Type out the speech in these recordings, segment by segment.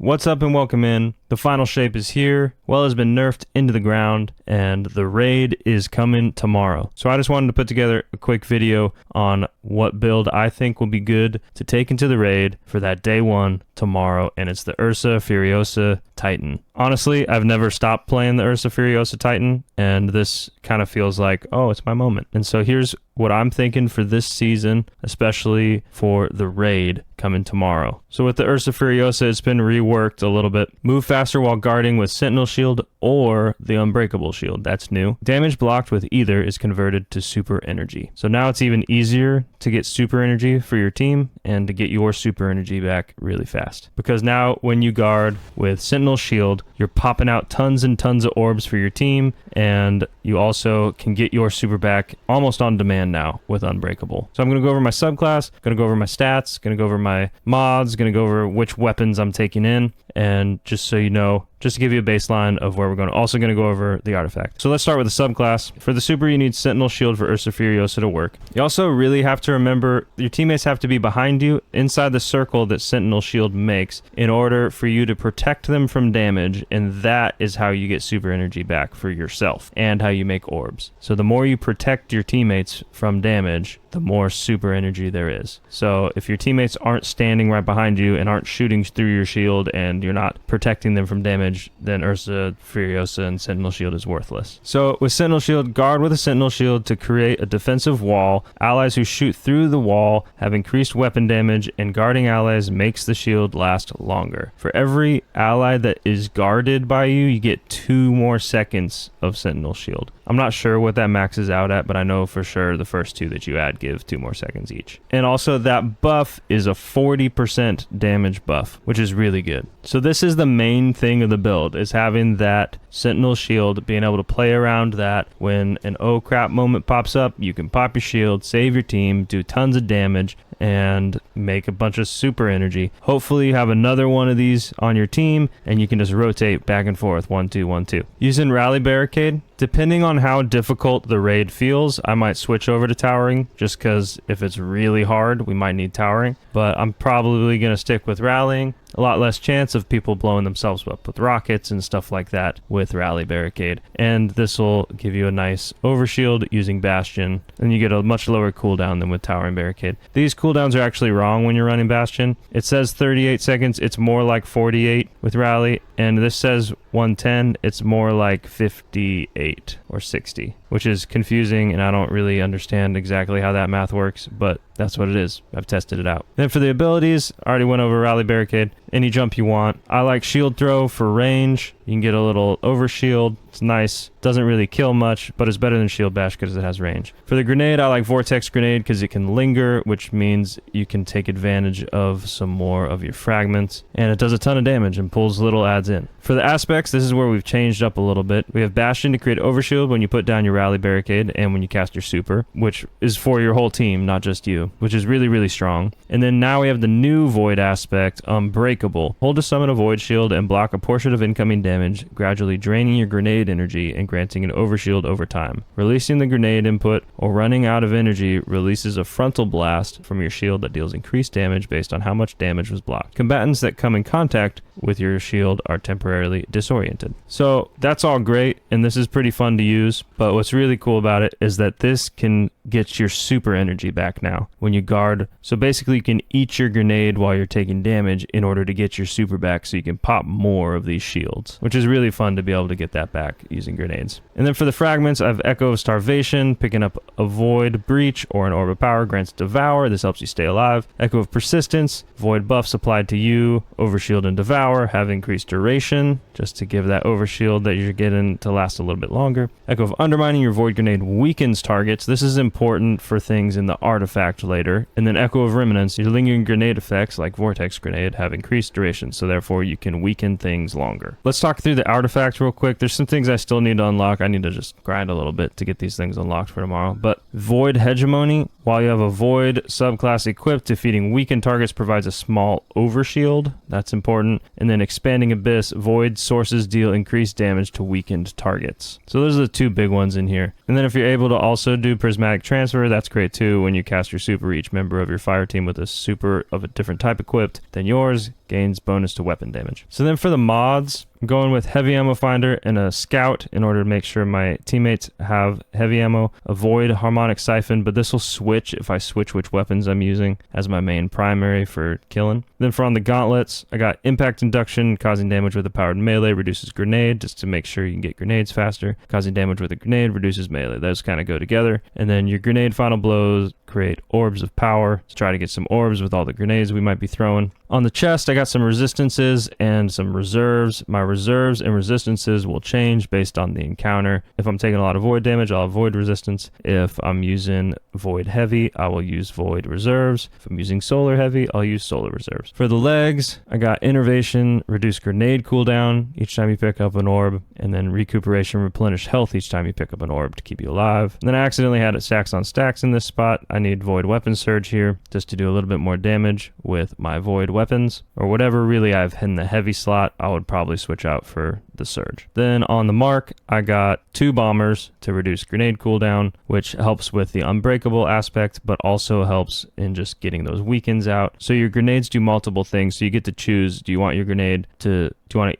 What's up and welcome in. The final shape is here. Well has been nerfed into the ground and the raid is coming tomorrow. So I just wanted to put together a quick video on what build I think will be good to take into the raid for that day one tomorrow, and it's the URSA Furiosa Titan. Honestly, I've never stopped playing the URSA Furiosa Titan, and this kind of feels like, oh, it's my moment. And so here's what I'm thinking for this season, especially for the raid coming tomorrow. So with the URSA Furiosa, it's been reworked a little bit. Move faster while guarding with Sentinel Shield or the Unbreakable Shield. That's new. Damage blocked with either is converted to super energy. So now it's even easier to get super energy for your team and to get your super energy back really fast. Because now when you guard with Sentinel Shield, you're popping out tons and tons of orbs for your team, and you also can get your super back almost on demand now with Unbreakable. So I'm going to go over my subclass, going to go over my stats, going to go over my mods, going to go over which weapons I'm taking in, and just so you know, just to give you a baseline of where we're going. Also going to go over the artifact. So let's start with the subclass. For the super, you need Sentinel Shield for URSA Furiosa to work. You also really have to remember your teammates have to be behind you inside the circle that Sentinel Shield makes in order for you to protect them from damage, and that is how you get super energy back for yourself and how you make orbs. So the more you protect your teammates from damage, the more super energy there is. So if your teammates aren't standing right behind you and aren't shooting through your shield and you're not protecting them from damage, then URSA Furiosa and Sentinel Shield is worthless. So with Sentinel Shield, guard with a Sentinel Shield to create a defensive wall. Allies who shoot through the wall have increased weapon damage, and guarding allies makes the shield last longer. For every ally that is guarded by you, you get 2 more seconds of Sentinel Shield. I'm not sure what that maxes out at, but I know for sure the first 2 that you add give 2 more seconds each. And also that buff is a 40% damage buff, which is really good. So this is the main thing of the build, is having that Sentinel Shield, being able to play around that. When an oh crap moment pops up, you can pop your shield, save your team, do tons of damage, and make a bunch of super energy. Hopefully you have another one of these on your team and you can just rotate back and forth, 1 2 1 2. Using Rally Barricade, depending on how difficult the raid feels, I might switch over to towering, just because if it's really hard we might need towering, but I'm probably going to stick with rallying. A lot less chance of people blowing themselves up with rockets and stuff like that with Rally Barricade. And this will give you a nice overshield using Bastion, and you get a much lower cooldown than with Towering Barricade. These cooldowns are actually wrong when you're running Bastion. It says 38 seconds, it's more like 48 with Rally, and this says 110, it's more like 58 or 60, which is confusing, and I don't really understand exactly how that math works, but that's what it is. I've tested it out. Then for the abilities, I already went over Rally Barricade. Any jump you want. I like Shield Throw for range. You can get a little overshield. It's nice. Doesn't really kill much, but it's better than Shield Bash because it has range. For the grenade, I like Vortex Grenade because it can linger, which means you can take advantage of some more of your fragments, and it does a ton of damage and pulls little adds in. For the aspects, this is where we've changed up a little bit. We have Bastion to create overshield when you put down your Rally Barricade and when you cast your super, which is for your whole team, not just you, which is really, really strong. And then now we have the new Void aspect, Unbreakable. Hold to summon a Void Shield and block a portion of incoming damage, gradually draining your grenade energy and granting an overshield over time. Releasing the grenade input or running out of energy releases a frontal blast from your shield that deals increased damage based on how much damage was blocked. Combatants that come in contact with your shield are temporarily disoriented. So that's all great, and this is pretty fun to use, but what's really cool about it is that this can get your super energy back now when you guard. So basically you can eat your grenade while you're taking damage in order to get your super back, so you can pop more of these shields, which is really fun to be able to get that back using grenades. And then for the fragments, I have Echo of Starvation. Picking up a Void Breach or an Orb of Power grants Devour. This helps you stay alive. Echo of Persistence. Void buffs applied to you. Overshield and Devour have increased duration, just to give that overshield that you're getting to last a little bit longer. Echo of Undermining. Your Void Grenade weakens targets. This is important for things in the artifact later. And then Echo of Remnants. Your lingering grenade effects, like Vortex Grenade, have increased duration, so therefore you can weaken things longer. Let's talk through the artifacts real quick. There's some things I still need to unlock. I need to just grind a little bit to get these things unlocked for tomorrow. But Void Hegemony, while you have a Void subclass equipped, defeating weakened targets provides a small overshield. That's important. And then Expanding Abyss, Void sources deal increased damage to weakened targets. So those are the 2 big ones in here. And then if you're able to also do Prismatic Transfer, that's great too. When you cast your super, each member of your fire team with a super of a different type equipped than yours gains bonus to weapon damage. So then for the mods, I'm going with heavy ammo finder and a scout in order to make sure my teammates have heavy ammo. Avoid harmonic siphon, but this will switch if I switch which weapons I'm using as my main primary for killing. Then for on the gauntlets, I got impact induction, causing damage with a powered melee, reduces grenade, just to make sure you can get grenades faster. Causing damage with a grenade, reduces melee. Those kind of go together. And then your grenade final blows create orbs of power. Let's try to get some orbs with all the grenades we might be throwing. On the chest, I got some resistances and some reserves. My reserves and resistances will change based on the encounter. If I'm taking a lot of void damage, I'll avoid resistance. If I'm using void heavy, I will use void reserves. If I'm using solar heavy, I'll use solar reserves. For the legs, I got innervation, reduce grenade cooldown each time you pick up an orb, and then recuperation, replenish health each time you pick up an orb to keep you alive. And then I accidentally had it stacks on stacks in this spot. I need void weapon surge here just to do a little bit more damage with my void weapons, or whatever really I have in the heavy slot. I would probably switch out for the surge. Then on the mark, I got 2 bombers to reduce grenade cooldown, which helps with the unbreakable aspect, but also helps in just getting those weakens out. So your grenades do multiple things, so you get to choose, do you want to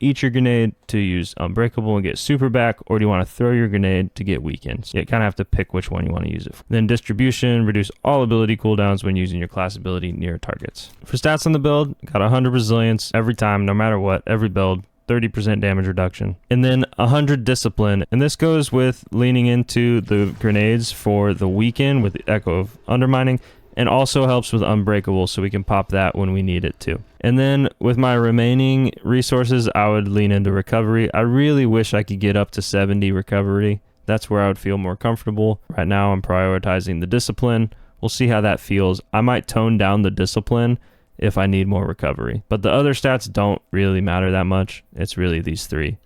eat your grenade to use unbreakable and get super back, or do you want to throw your grenade to get weakened? So you kind of have to pick which one you want to use it for. Then distribution, reduce all ability cooldowns when using your class ability near targets. For stats on the build, got 100 resilience every time, no matter what, every build. 30% damage reduction, and then 100 discipline, and this goes with leaning into the grenades for the weaken with the echo of undermining, and also helps with unbreakable, so we can pop that when we need it too. And then with my remaining resources, I would lean into recovery. I really wish I could get up to 70 recovery. That's where I would feel more comfortable. Right now I'm prioritizing the discipline. We'll see how that feels. I might tone down the discipline if I need more recovery, but the other stats don't really matter that much. It's really these 3: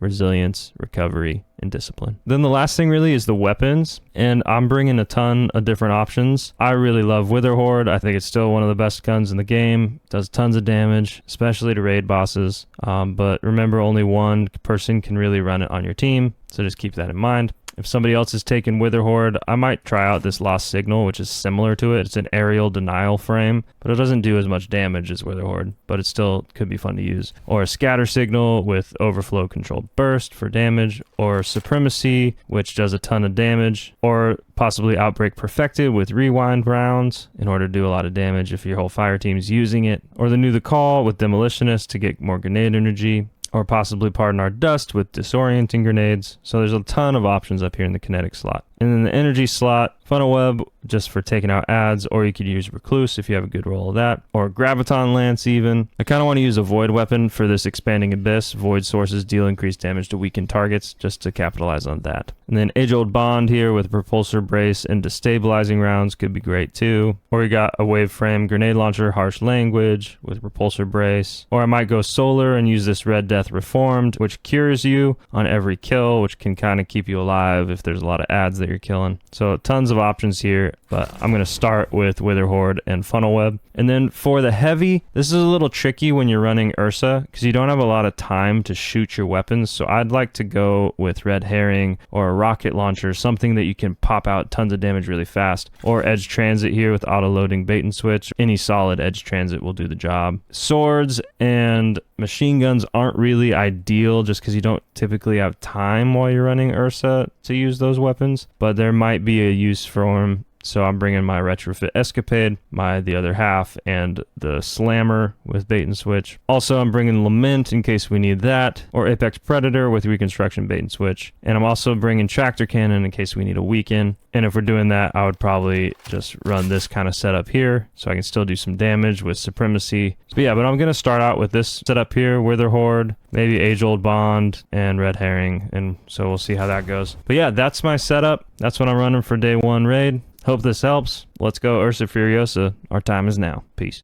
resilience, recovery, and discipline. Then the last thing really is the weapons, and I'm bringing a ton of different options. I really love Wither Horde. I think it's still one of the best guns in the game. Does tons of damage, especially to raid bosses, but remember, only one person can really run it on your team, so just keep that in mind. If somebody else is taking Wither Horde, I might try out this Lost Signal, which is similar to it. It's an aerial denial frame, but it doesn't do as much damage as Wither Horde, but it still could be fun to use. Or a Scatter Signal with Overflow Controlled Burst for damage, or Supremacy, which does a ton of damage, or possibly Outbreak Perfected with Rewind rounds in order to do a lot of damage if your whole fire team is using it, or the New the Call with Demolitionist to get more grenade energy, or possibly Pardon Our Dust with disorienting grenades. So there's a ton of options up here in the kinetic slot. And then the energy slot, Funnel Web, just for taking out ads, or you could use Recluse if you have a good roll of that, or Graviton Lance even. I kind of want to use a Void weapon for this Expanding Abyss. Void sources deal increased damage to weakened targets, just to capitalize on that. And then Age-Old Bond here with Propulsor Brace and Destabilizing Rounds could be great too. Or you got a Wave Frame Grenade Launcher, Harsh Language with Repulsor Brace. Or I might go Solar and use this Red Death Reformed, which cures you on every kill, which can kind of keep you alive if there's a lot of ads that you're killing. So tons of options here, but I'm going to start with Wither Horde and Funnel Web. And then for the heavy, this is a little tricky when you're running URSA because you don't have a lot of time to shoot your weapons. So I'd like to go with Red Herring or a rocket launcher, something that you can pop out tons of damage really fast, or Edge Transit here with auto-loading bait and switch. Any solid Edge Transit will do the job. Swords and machine guns aren't really ideal just because you don't typically have time while you're running URSA to use those weapons, but there might be a use for them. So I'm bringing my Retrofit Escapade, the other half, and the Slammer with bait and switch. Also, I'm bringing Lament in case we need that, or Apex Predator with Reconstruction bait and switch. And I'm also bringing Tractor Cannon in case we need a weaken. And if we're doing that, I would probably just run this kind of setup here so I can still do some damage with Supremacy. But yeah, but I'm going to start out with this setup here, Wither Horde, maybe Age-Old Bond, and Red Herring. And so we'll see how that goes. But yeah, that's my setup. That's what I'm running for day 1 raid. Hope this helps. Let's go Ursa Furiosa. Our time is now. Peace.